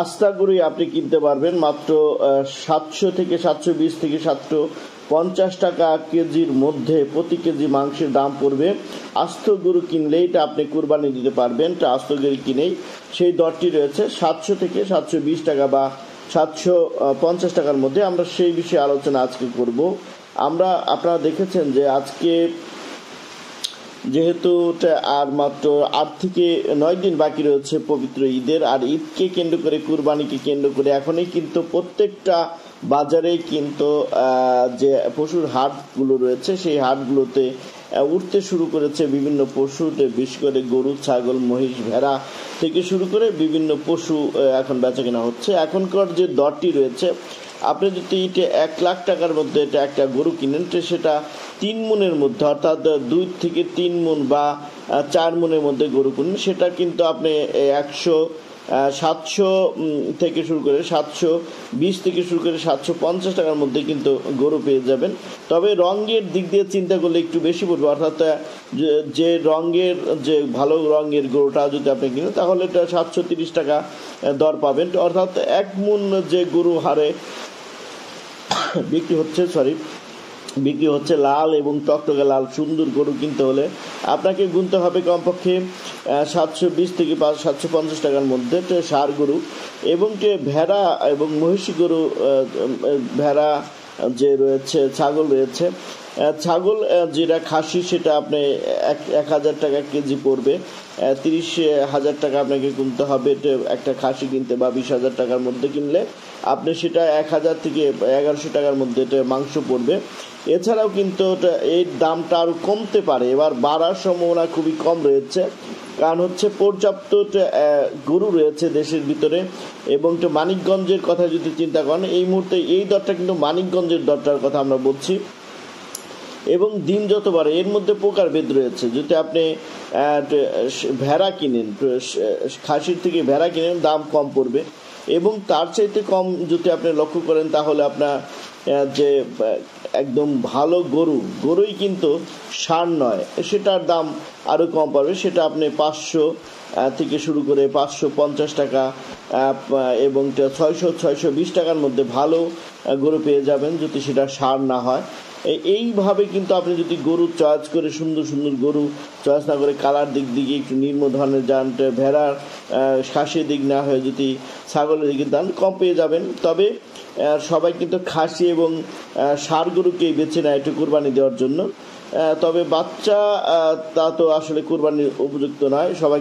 আস্তা গরুই আপনি কিনতে পারবেন মাত্র 700 থেকে 720 থেকে 750 টাকা কেজির মধ্যে প্রতি কেজি মাংসের দাম পড়বে। আস্ত গরু কিনলেই এটা আপনি কুরবানি দিতে পারবেন। আস্ত গরু কিনেই সেই দরটি রয়েছে 700 থেকে 720 টাকা বা 750 টাকার মধ্যে। আমরা সেই বিষয়ে আলোচনা আজকে করব। আপনারা দেখেছেন যে আজকে যেহেতু আর মাত্র 8 থেকে 9 দিন বাকি রয়েছে পবিত্র ঈদের, আর ঈদকে কেন্দ্র করে কুরবানিকে কেন্দ্র করে এখনই কিন্তু প্রত্যেকটা বাজারেই কিন্তু যে পশুর হাটগুলো রয়েছে সেই হাটগুলোতে উঠতে শুরু করেছে বিভিন্ন পশু, বিশেষ করে গরু, ছাগল, মহিষ, ভেড়া থেকে শুরু করে বিভিন্ন পশু এখন বেচাকেনা হচ্ছে। এখনকার যে দরটি রয়েছে, আপনি যদি এটা 1 লাখ টাকার মধ্যে এটা একটা গরু কিনেন, সেটা 3 মনের মধ্যে অর্থাৎ 2 থেকে 3 মন বা 4 মনের মধ্যে গরু কিনেন, সেটা কিন্তু আপনি 700 থেকে শুরু করে 720 থেকে শুরু করে 750 টাকার মধ্যে কিন্তু গরু পেয়ে যাবেন। তবে রঙের দিক দিয়ে চিন্তা করলে একটু বেশি পড়বে, অর্থাৎ যে রঙের যে ভালো রঙের গরুটা যদি আপনি কিনেন তাহলে এটা 730 টাকা দর পাবেন। অর্থাৎ 1 মন যে গরু হারে বিক্রি হচ্ছে লাল এবং টকটকে লাল সুন্দর গরু কিনতে হলে আপনাকে গুনতে হবে কমপক্ষে 720 থেকে 750 টাকার মধ্যে ষাঁড় গরু। এবং ভেড়া এবং মহিষী গরু, ভেড়া যে রয়েছে, ছাগল রয়েছে, ছাগল যেটা খাসি সেটা আপনি 1000 টাকা কেজি পড়বে। 30,000 টাকা আপনাকে কিনতে হবে একটা খাসি কিনতে, বা 20,000 টাকার মধ্যে কিনলে আপনি সেটা 1000 থেকে 1100 টাকার মধ্যে মাংস পড়বে। এছাড়াও কিন্তু এই দামটা আরও কমতে পারে, এবার বাড়ার সম্ভাবনা খুবই কম রয়েছে, কারণ হচ্ছে পর্যাপ্ত গরু রয়েছে দেশের ভিতরে। এবং মানিকগঞ্জের কথা যদি চিন্তা করেন, এই মুহূর্তে এই দরটা কিন্তু মানিকগঞ্জের দরটার কথা আমরা বলছি। এবং দিন যত বাড়ে এর মধ্যে প্রকারভেদ রয়েছে। যদি আপনি ভেড়া কিনেন, খাসির থেকে ভেড়া কিনেন, দাম কম পড়বে। এবং তার চাইতে কম যদি আপনি লক্ষ্য করেন তাহলে আপনার যে একদম ভালো গরুই কিন্তু ষাঁড় নয়, সেটার দাম আরও কম পড়বে। সেটা আপনি 500 থেকে শুরু করে 550 টাকা এবং 620 টাকার মধ্যে ভালো গরু পেয়ে যাবেন যদি সেটা ষাঁড় না হয়। এইভাবে কিন্তু আপনি যদি গরু চয়েস করে সুন্দর সুন্দর গরু চয়েস না করে কালার দিক দিকে একটু নিম্ন ধরনের যান, ভেড়ার খাসির দিক না হয়ে যদি ছাগলের দিকে দান, কম পেয়ে যাবেন। তবে সবাই কিন্তু খাসি এবং ষাঁড় গরুকেই বেছে নেয় একটু কুরবানি দেওয়ার জন্য। তবে বাচ্চা তা তো আসলে কুরবানির উপযুক্ত নয়। সবাই